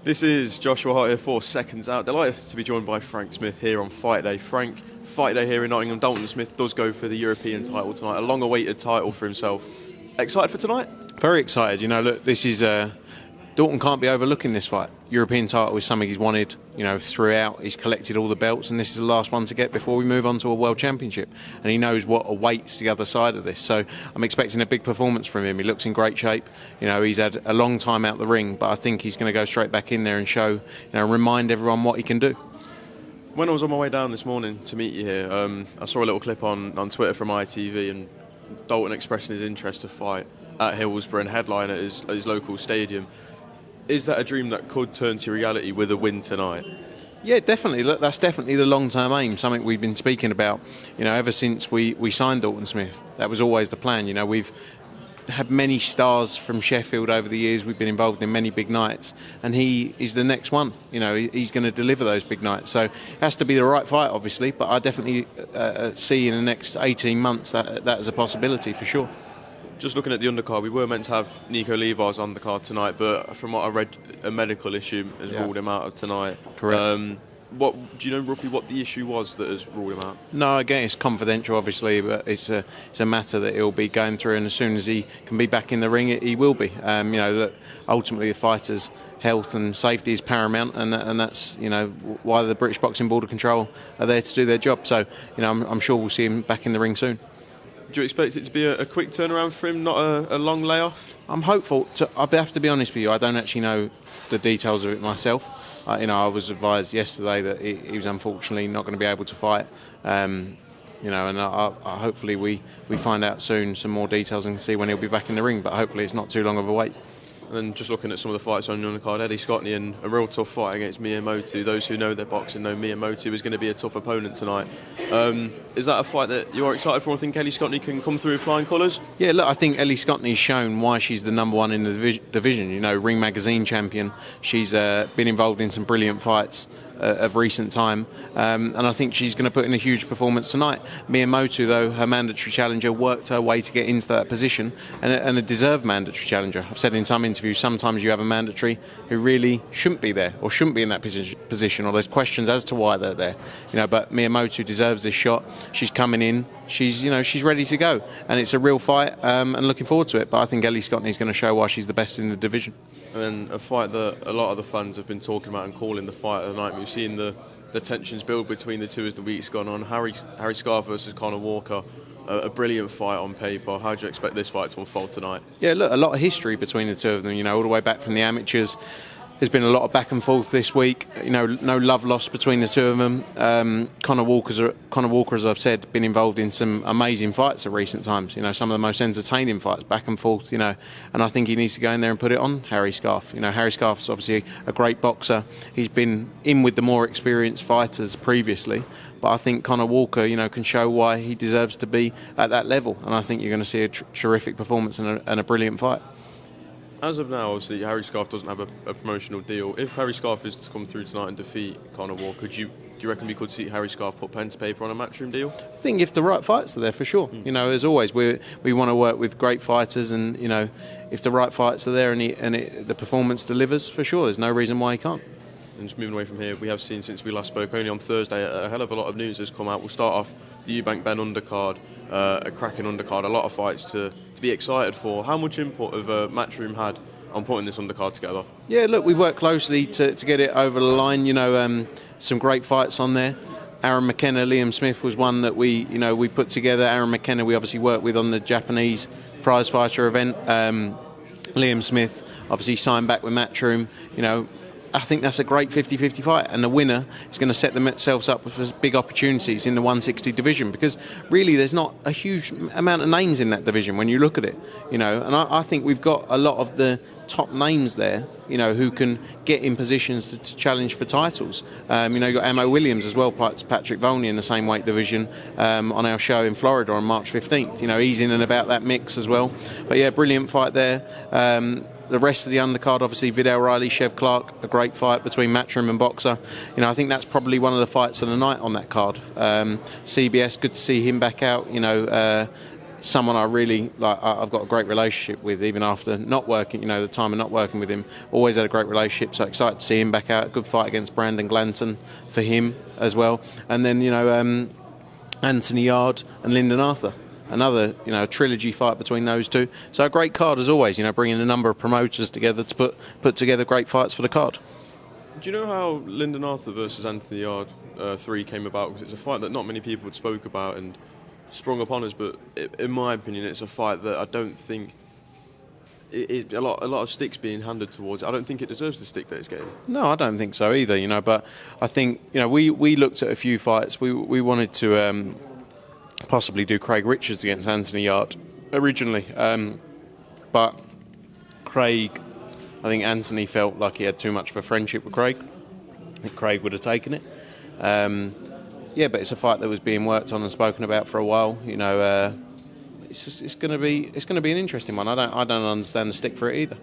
This is Joshua Hart here for Seconds Out. Delighted to be joined by Frank Smith here on Fight Day. Frank, Fight Day here in Nottingham. Dalton Smith does go for the European title tonight, a long-awaited title for himself. Excited for tonight? Very excited. You know, look, this is Dalton can't be overlooking this fight. European title is something he's wanted, you know, throughout. He's collected all the belts, and this is the last one to get before we move on to a world championship. And he knows what awaits the other side of this. So I'm expecting a big performance from him. He looks in great shape. You know, he's had a long time out the ring, but I think he's going to go straight back in there and show, you know, remind everyone what he can do. When I was on my way down this morning to meet you here, I saw a little clip on Twitter from ITV and Dalton expressing his interest to fight at Hillsborough and headline at his local stadium. Is that a dream that could turn to reality with a win tonight? Yeah, definitely. Look, that's definitely the long-term aim, something we've been speaking about, you know, ever since we signed Dalton Smith. That was always the plan. You know, we've had many stars from Sheffield over the years. We've been involved in many big nights, and he is the next one. You know, he's going to deliver those big nights. So it has to be the right fight, obviously, but I definitely see in the next 18 months that is a possibility for sure. Just looking at the undercard, we were meant to have Nico Levi's on the card tonight, but from what I read, a medical issue has ruled him out of tonight. Correct. Do you know roughly what the issue was that has ruled him out? No, again, it's confidential, obviously, but it's a matter that he'll be going through, and as soon as he can be back in the ring, he will be. You know, look, ultimately, the fighter's health and safety is paramount, and that's, you know, why the British Boxing Board of Control are there to do their job. So, you know, I'm sure we'll see him back in the ring soon. Do you expect it to be a quick turnaround for him, not a long layoff? I'm hopeful. I have to be honest with you, I don't actually know the details of it myself. You know, I was advised yesterday that he was unfortunately not going to be able to fight. You know, and hopefully we find out soon some more details and see when he'll be back in the ring. But hopefully it's not too long of a wait. And then just looking at some of the fights on the undercard, Eddie Scotney in a real tough fight against Miyamoto. Those who know their boxing know Miyamoto is going to be a tough opponent tonight. Is that a fight that you are excited for? I think Ellie Scotney can come through with flying colours? Yeah, look, I think Ellie Scotney's shown why she's the number one in the division. You know, Ring Magazine champion. She's been involved in some brilliant fights of recent time, and I think she's going to put in a huge performance tonight. Miyamoto, though, her mandatory challenger, worked her way to get into that position, and a deserved mandatory challenger. I've said in some interviews, sometimes you have a mandatory who really shouldn't be there or shouldn't be in that position, or there's questions as to why they're there. You know, but Miyamoto deserves this shot. She's coming in. She's ready to go, and it's a real fight, and looking forward to it. But I think Ellie Scotney's going to show why she's the best in the division. And then a fight that a lot of the fans have been talking about and calling the fight of the night. We've seen the tensions build between the two as the week's gone on. Harry Scarf versus Conor Walker, a brilliant fight on paper. How do you expect this fight to unfold tonight? Yeah, look, a lot of history between the two of them. You know, all the way back from the amateurs. There's been a lot of back and forth this week. You know, no love lost between the two of them. Conor Walker, as I've said, been involved in some amazing fights at recent times. You know, some of the most entertaining fights, back and forth. You know, and I think he needs to go in there and put it on Harry Scarf. You know, Harry Scarf's obviously a great boxer. He's been in with the more experienced fighters previously, but I think Conor Walker, you know, can show why he deserves to be at that level. And I think you're going to see a terrific performance and a brilliant fight. As of now, obviously, Harry Scarf doesn't have a promotional deal. If Harry Scarf is to come through tonight and defeat Conor Walker, do you reckon we could see Harry Scarf put pen to paper on a matchroom deal? I think if the right fights are there, for sure. You know, as always, we want to work with great fighters, and, you know, if the right fights are there and the performance delivers, for sure, there's no reason why he can't. And just moving away from here, we have seen since we last spoke, only on Thursday, a hell of a lot of news has come out. We'll start off the Eubank Ben undercard, a cracking undercard, a lot of fights to be excited for. How much input have Matchroom had on putting this undercard together? Yeah, look, we worked closely to get it over the line. You know, some great fights on there. Aaron McKenna, Liam Smith was one that we put together. Aaron McKenna we obviously worked with on the Japanese prize fighter event. Liam Smith obviously signed back with Matchroom. You know, I think that's a great 50-50 fight, and the winner is going to set themselves up for big opportunities in the 160 division, because really there's not a huge amount of names in that division when you look at it, you know, and I think we've got a lot of the top names there, you know, who can get in positions to challenge for titles. You know, you've got Amo Williams as well, Patrick Volney in the same weight division on our show in Florida on March 15th. You know, he's in and about that mix as well. But yeah, brilliant fight there. The rest of the undercard, obviously, Vidal Riley, Chev Clark, a great fight between Matchroom and Boxer. You know, I think that's probably one of the fights of the night on that card. CBS, good to see him back out. You know, someone I really like. I've got a great relationship with, even after not working. The time of not working with him, always had a great relationship. So excited to see him back out. Good fight against Brandon Glanton for him as well. And then Anthony Yard and Lyndon Arthur. Another, trilogy fight between those two. So a great card as always. Bringing a number of promoters together to put together great fights for the card. Do you know how Lyndon Arthur versus Anthony Yard 3 came about? Because it's a fight that not many people had spoke about and sprung upon us, but in my opinion, it's a fight that I don't think a lot of sticks being handed towards it. I don't think it deserves the stick that it's getting. No, I don't think so either. But I think we looked at a few fights. We wanted to possibly do Craig Richards against Anthony Yard originally, but Craig. I think Anthony felt like he had too much of a friendship with Craig. I think Craig would have taken it. But it's a fight that was being worked on and spoken about for a while. It's going to be an interesting one. I don't understand the stick for it either.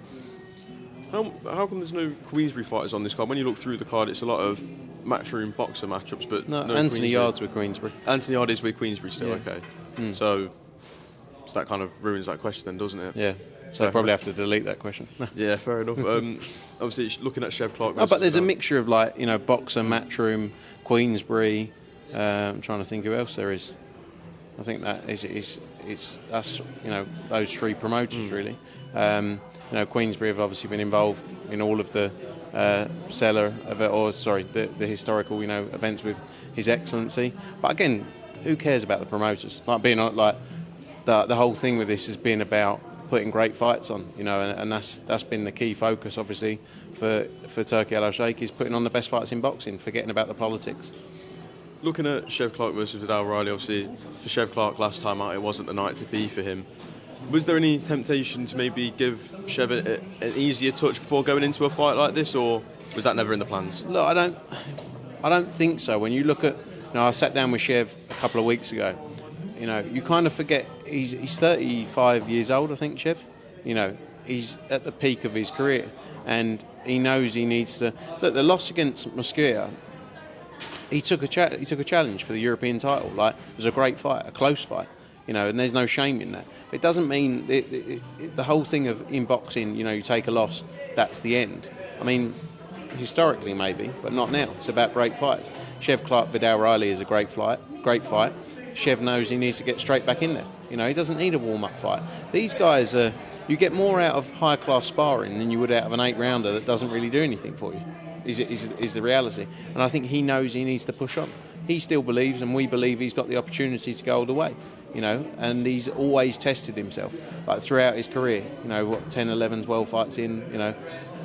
How come there's no Queensbury fighters on this card? When you look through the card, it's a lot of matchroom boxer matchups, but no Anthony Queensbury. Yard's with Queensbury. Anthony Yard is with Queensbury still. Yeah. Okay, so that kind of ruins that question, then, doesn't it? Yeah. So I probably have to delete that question. Yeah, fair enough. Obviously, looking at Chev Clark. But there's a mixture of boxer, matchroom, Queensbury. I'm trying to think who else there is. I think that it's us. Those three promoters really. Queensbury have obviously been involved in all of the the historical events with His Excellency. But again, who cares about the promoters? The whole thing with this has been about putting great fights on, and that's been the key focus, obviously, for Turki Al-Sheikh, is putting on the best fights in boxing, forgetting about the politics. Looking at Chev Clark versus Vidal Riley, obviously, for Chev Clark last time out, it wasn't the night to be for him. Was there any temptation to maybe give Chev an easier touch before going into a fight like this, or was that never in the plans? Look, I don't think so. When you look at, I sat down with Chev a couple of weeks ago. You kind of forget he's 35 years old, I think, Chev. He's at the peak of his career, and he knows he needs to. Look, the loss against Mosquera, he took a challenge for the European title. It was a great fight, a close fight. And there's no shame in that. It doesn't mean the whole thing of in boxing. You take a loss, that's the end. I mean, historically maybe, but not now. It's about great fights. Chev Clark Vidal Riley is a great fight. Chev knows he needs to get straight back in there. He doesn't need a warm-up fight. These guys, you get more out of high-class sparring than you would out of an 8-rounder that doesn't really do anything for you, is the reality. And I think he knows he needs to push on. He still believes, and we believe, he's got the opportunity to go all the way, and he's always tested himself, throughout his career, 10, 11, 12 fights in,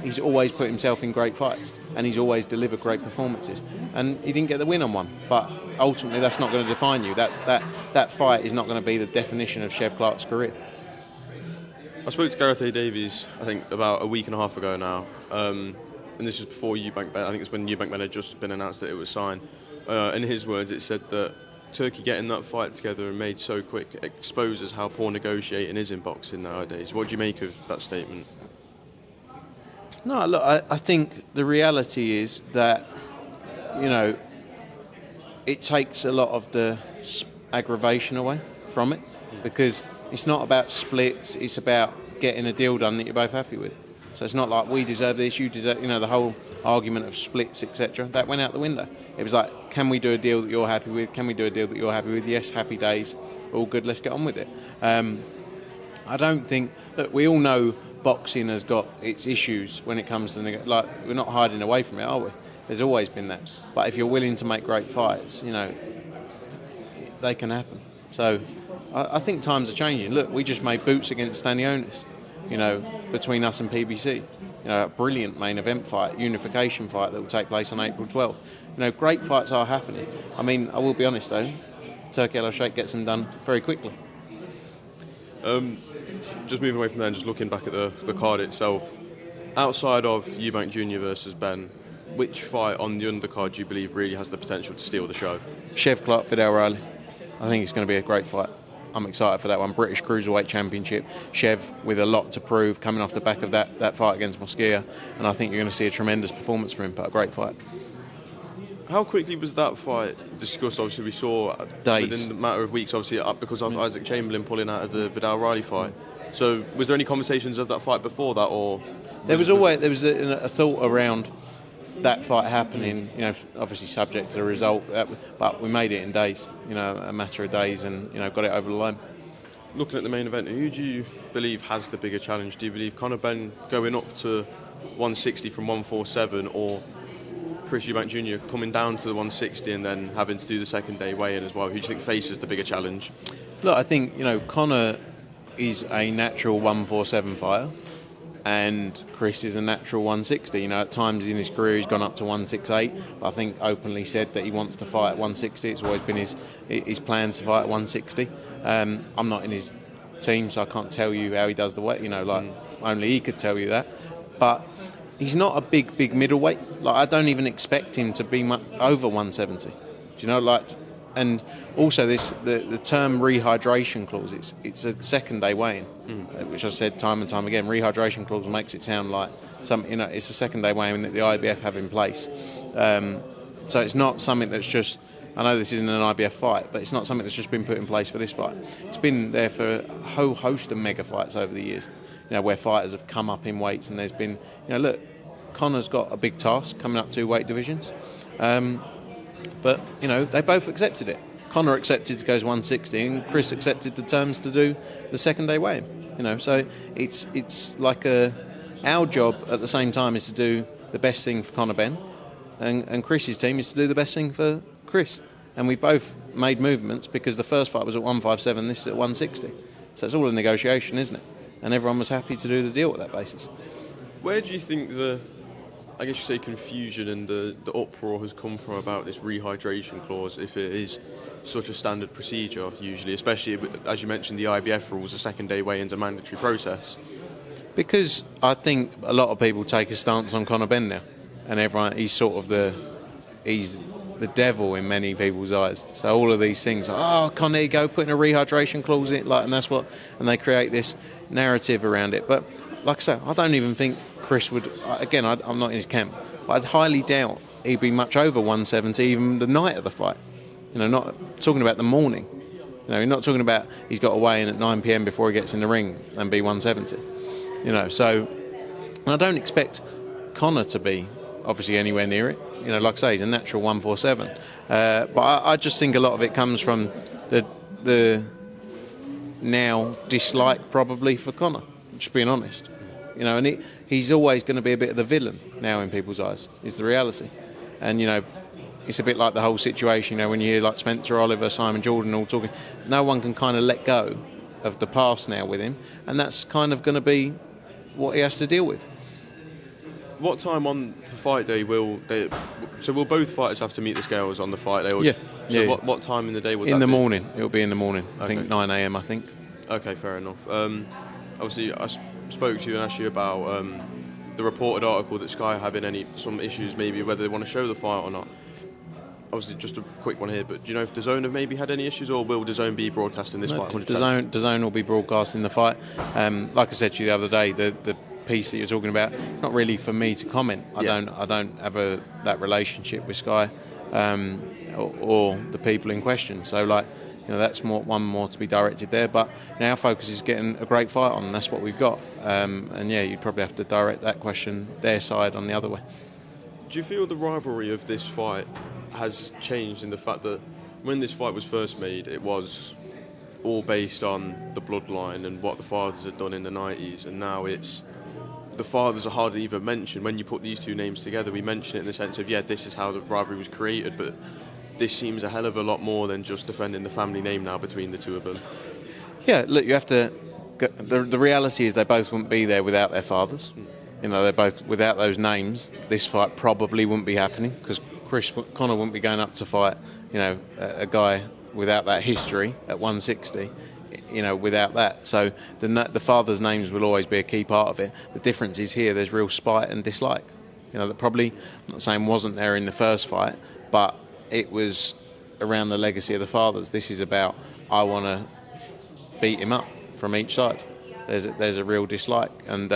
he's always put himself in great fights, and he's always delivered great performances. And he didn't get the win on one, but ultimately that's not going to define you. That fight is not going to be the definition of Chev Clark's career. I spoke to Gareth A. Davies, I think, about a week and a half ago now, and this was before Eubank Ben. I think it's when Eubank Ben had just been announced that it was signed. In his words, it said that Turkey getting that fight together and made so quick exposes how poor negotiating is in boxing nowadays. What do you make of that statement? No, look, I think the reality is that, it takes a lot of the aggravation away from it, because it's not about splits, it's about getting a deal done that you're both happy with. So it's not like we deserve this, you deserve, the whole argument of splits, etc. That went out the window. It was like, can we do a deal that you're happy with? Can we do a deal that you're happy with? Yes, happy days, all good, let's get on with it. I don't think, look, we all know boxing has got its issues when it comes to, we're not hiding away from it, are we? There's always been that. But if you're willing to make great fights, they can happen. So I think times are changing. Look, we just made boots against Stanionis, between us and PBC. A brilliant main event fight, unification fight that will take place on April 12th. Great fights are happening. I mean, I will be honest though, Turki Al-Sheikh gets them done very quickly. Just moving away from there and just looking back at the card itself, outside of Eubank Jr versus Ben, which fight on the undercard do you believe really has the potential to steal the show? Chev Clark Vidal Riley. I think it's going to be a great fight. I'm excited for that one. British Cruiserweight Championship. Chev with a lot to prove coming off the back of that fight against Mosquera, and I think you're going to see a tremendous performance from him, but a great fight. How quickly was that fight discussed? Obviously, we saw Days. within the matter of weeks, obviously, because of Isaac Chamberlain pulling out of the Vidal-Riley fight. So, was there any conversations of that fight before that, or there was a thought around that fight happening? You know, obviously subject to the result, but we made it in days. You know, a matter of days, and got it over the line. Looking at the main event, who do you believe has the bigger challenge? Do you believe Conor Benn going up to 160 from 147, or Chris Eubank Jr. coming down to the 160 and then having to do the second day weigh-in as well? Who do you think faces the bigger challenge? Look, I think Conor is a natural 147 fighter, and Chris is a natural 160. At times in his career he's gone up to 168. I think openly said that he wants to fight at 160. It's always been his plan to fight at 160. I'm not in his team, so I can't tell you how he does the weight. Only he could tell you that. But he's not a big middleweight. I don't even expect him to be much over 170. And also the term rehydration clause. It's a second day weigh-in, which I've said time and time again. Rehydration clause makes it sound like something. It's a second day weigh-in that the IBF have in place. So it's not something that's just. I know this isn't an IBF fight, but it's not something that's just been put in place for this fight. It's been there for a whole host of mega fights over the years. Where fighters have come up in weights, and there's been, look, Conor's got a big task coming up 2 weight divisions, but they both accepted it. Conor accepted to go to 160, and Chris accepted the terms to do the second day weigh-in. So it's like our job at the same time is to do the best thing for Conor Benn, and Chris's team is to do the best thing for Chris. And we both made movements because the first fight was at 157, this is at 160. So it's all a negotiation, isn't it? And everyone was happy to do the deal at that basis. Where do you think I guess you say confusion and the uproar has come from about this rehydration clause, if it is such a standard procedure usually, especially as you mentioned the IBF rules, the second day weigh-in's a mandatory process? Because I think a lot of people take a stance on Conor Benn now, and everyone, he's the devil in many people's eyes. So all of these things, Conor, go putting a rehydration clause in, and they create this narrative around it. But like I say, I don't even think Chris would. Again, I'm not in his camp, but I'd highly doubt he'd be much over 170 even the night of the fight. Not talking about the morning. You're not talking about he's got to weigh in at 9 p.m. before he gets in the ring and be 170. So I don't expect Conor to be obviously anywhere near it. Like I say, he's a natural 147. But I just think a lot of it comes from the now dislike probably for Conor, just being honest. And he's always going to be a bit of the villain now in people's eyes, is the reality. And, it's a bit like the whole situation, when you hear like Spencer Oliver, Simon Jordan all talking, no one can kind of let go of the past now with him, and that's kind of going to be what he has to deal with. What time on the fight day will both fighters have to meet the scales on the fight day? Or, yeah. What time in the day would that be? In the morning. It'll be in the morning. I think 9 a.m. I think. Okay, fair enough. Obviously, I spoke to you and asked you about the reported article that Sky having some issues, maybe whether they want to show the fight or not. Obviously, just a quick one here, but do you know if DAZN have maybe had any issues, or will DAZN be broadcasting this fight? 100%? DAZN will be broadcasting the fight. Like I said to you the other day, the piece that you're talking about, it's not really for me to comment. I don't have that relationship with Sky or the people in question. So that's one more to be directed there. But our focus is getting a great fight on, and that's what we've got. You'd probably have to direct that question their side on the other way. Do you feel the rivalry of this fight has changed in the fact that when this fight was first made, it was all based on the bloodline and what the fathers had done in the 90s, and now it's the fathers are hardly even mentioned. When you put these two names together, we mention it in the sense of, this is how the rivalry was created, but this seems a hell of a lot more than just defending the family name now between the two of them. Yeah, look, you have to... The reality is they both wouldn't be there without their fathers. They're both... Without those names, this fight probably wouldn't be happening, because Conor wouldn't be going up to fight, a guy without that history at 160, without that. So the fathers' names will always be a key part of it. The difference is here, there's real spite and dislike. That probably, I'm not saying wasn't there in the first fight, but it was around the legacy of the fathers. This is about, I want to beat him up from each side. There's a real dislike, and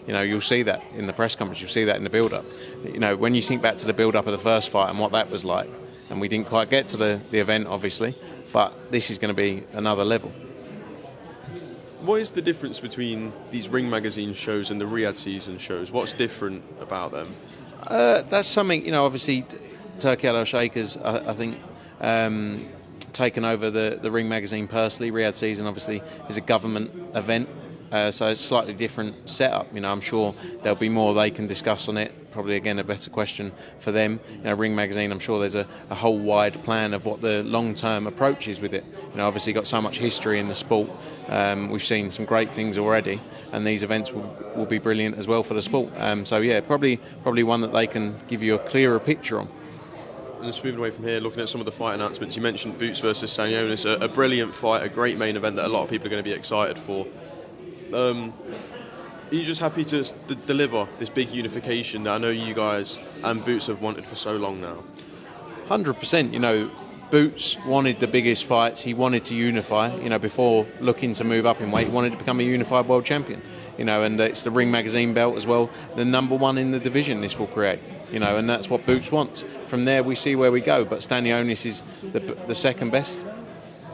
You know, you'll see that in the press conference, you'll see that in the build-up. You know, when you think back to the build-up of the first fight and what that was like, and we didn't quite get to the event, obviously, but this is going to be another level. What is the difference between these Ring Magazine shows and the Riyadh season shows? What's different about them? That's something, you know, obviously Turkey Al Sheikh has, I think, taken over the Ring Magazine personally. Riyadh season obviously is a government event, so it's a slightly different setup. You know, I'm sure there'll be more they can discuss on it. Probably, again, a better question for them. You know, Ring Magazine, I'm sure there's a whole wide plan of what the long-term approach is with it. You know, obviously got so much history in the sport. We've seen some great things already, and these events will be brilliant as well for the sport. So, yeah, probably one that they can give you a clearer picture on. And just moving away from here, looking at some of the fight announcements, you mentioned Boots versus Stanionis, a brilliant fight, a great main event that a lot of people are going to be excited for. Are you just happy to deliver this big unification that I know you guys and Boots have wanted for so long now? 100%. You know, Boots wanted the biggest fights. He wanted to unify. You know, before looking to move up in weight, he wanted to become a unified world champion. You know, and it's the Ring Magazine belt as well. The number one in the division this will create. You know, and that's what Boots wants. From there, we see where we go. But Stanionis is the second best.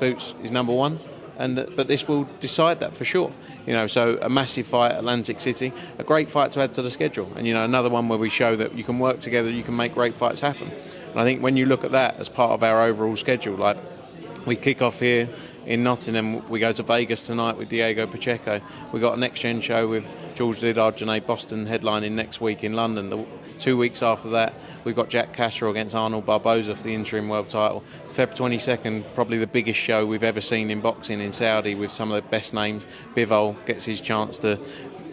Boots is number one. But this will decide that for sure. You know, so a massive fight at Atlantic City, a great fight to add to the schedule, and you know, another one where we show that you can work together, you can make great fights happen. And I think when you look at that as part of our overall schedule, like we kick off here in Nottingham, we go to Vegas tonight with Diego Pacheco. We got a next gen show with George Liddard, Janae Boston headlining next week in London. 2 weeks after that, we've got Jack Castro against Arnold Barboza for the interim world title. Feb 22nd, probably the biggest show we've ever seen in boxing in Saudi, with some of the best names. Bivol gets his chance to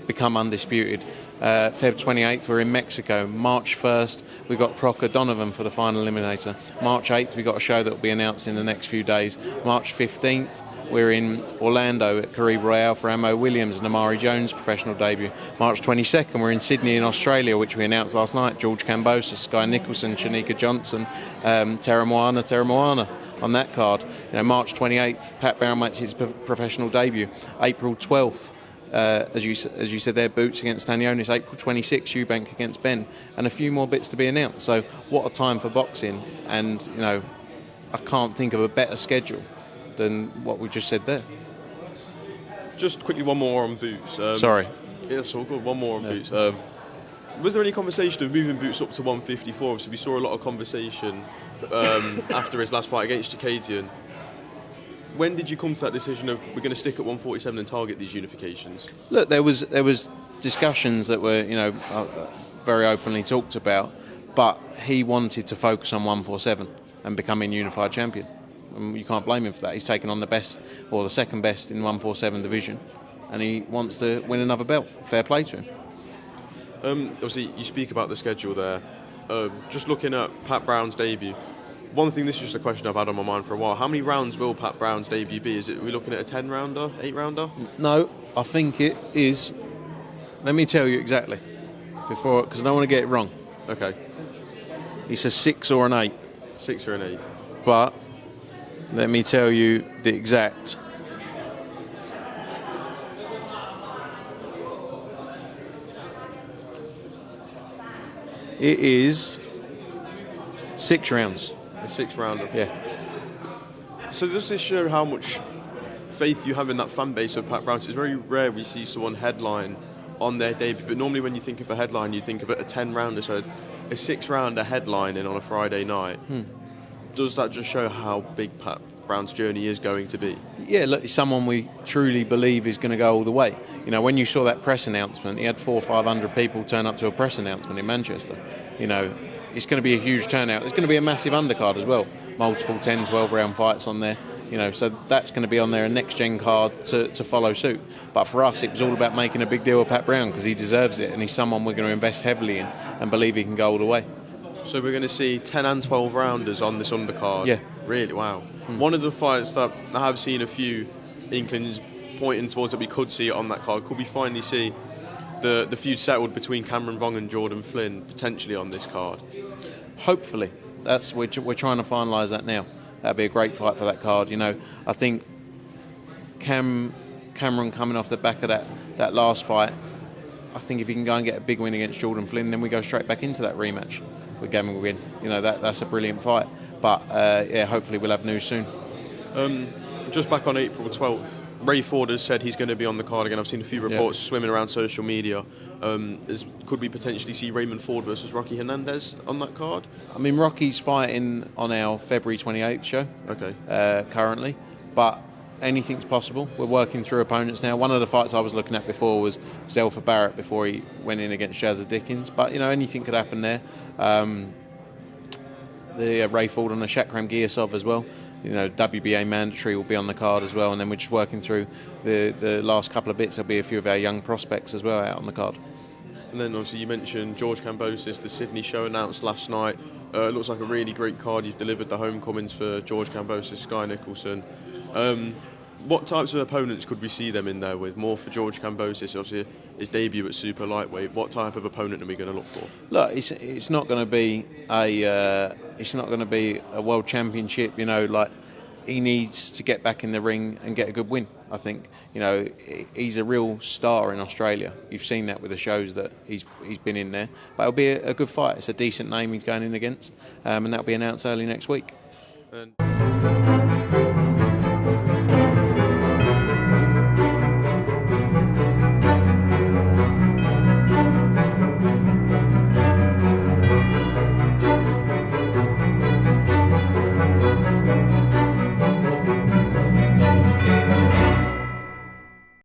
become undisputed. Feb 28th, we're in Mexico. March 1st, we've got Crocker Donovan for the final eliminator. March 8th, we've got a show that will be announced in the next few days. March 15th, we're in Orlando at Caribe Royale for Amo Williams and Amari Jones' professional debut. March 22nd, we're in Sydney in Australia, which we announced last night. George Kambosos, Sky Nicholson, Shanika Johnson, Tera Moana on that card. You know, March 28th, Pat Brown makes his professional debut. April 12th, as you said there, Boots against Stanionis. April 26th, Eubank against Ben, and a few more bits to be announced. So what a time for boxing, and you know, I can't think of a better schedule than what we just said there. Just quickly, one more on Boots. Sorry. Yeah, so good. One more on Boots. Was there any conversation of moving Boots up to 154? Obviously, we saw a lot of conversation after his last fight against Jakadian. When did you come to that decision of we're going to stick at 147 and target these unifications? Look, there was discussions that were, you know, very openly talked about, but he wanted to focus on 147 and becoming unified champion. And you can't blame him for that. He's taken on the best, or the second best in 147 division, and he wants to win another belt. Fair play to him. Obviously, you speak about the schedule there. Just looking at Pat Brown's debut, one thing, this is just a question I've had on my mind for a while. How many rounds will Pat Brown's debut be? Are we looking at a 10-rounder, 8-rounder? No, I think it is. Let me tell you exactly, because I don't want to get it wrong. Okay. It's a 6 or an 8. 6 or an 8. But let me tell you the exact. It is 6 rounds. A 6-rounder. Yeah. So does this show how much faith you have in that fan base of Pat Brown? It's very rare we see someone headline on their debut, but normally when you think of a headline, you think of it a 10-rounder, so a 6-rounder headlining on a Friday night. Does that just show how big Pat Brown's journey is going to be? Yeah, look, it's someone we truly believe is going to go all the way. You know, when you saw that press announcement, he had 400 or 500 people turn up to a press announcement in Manchester. You know, it's going to be a huge turnout. It's going to be a massive undercard as well. Multiple 10, 12-round fights on there. You know, so that's going to be on there, a next-gen card to follow suit. But for us, it was all about making a big deal with Pat Brown because he deserves it, and he's someone we're going to invest heavily in and believe he can go all the way. So we're going to see 10 and 12 rounders on this undercard? Yeah. Really? Wow. One of the fights that I have seen a few inklings pointing towards that we could see on that card, could we finally see the feud settled between Cameron Vong and Jordan Flynn potentially on this card? Hopefully. We're trying to finalise that now. That'd be a great fight for that card. You know, I think Cameron coming off the back of that last fight, I think if he can go and get a big win against Jordan Flynn, then we go straight back into that rematch with Gavin Gwynn. You know, that's a brilliant fight. But yeah, hopefully we'll have news soon. Just back on April 12th, Ray Ford has said he's going to be on the card again. I've seen a few reports swimming around social media. Could we potentially see Raymond Ford versus Rocky Hernandez on that card? I mean, Rocky's fighting on our February 28th show. Okay. Currently, but anything's possible. We're working through opponents now. One of the fights I was looking at before was Zelfa Barrett before he went in against Jazza Dickens. But you know, anything could happen there. The Ray Ford and the Shakram Giasov as well. You know, WBA mandatory will be on the card as well, and then we're just working through the last couple of bits. There'll be a few of our young prospects as well out on the card. And then obviously you mentioned George Kambosos, the Sydney show announced last night. It looks like a really great card. You've delivered the homecomings for George Kambosos, Sky Nicholson. What types of opponents could we see them in there with? More for George Kambosos, obviously his debut at super lightweight. What type of opponent are we going to look for? Look, it's not going to be a world championship. You know, like he needs to get back in the ring and get a good win. I think, you know, he's a real star in Australia. You've seen that with the shows that he's been in there. But it'll be a good fight. It's a decent name he's going in against, and that'll be announced early next week. And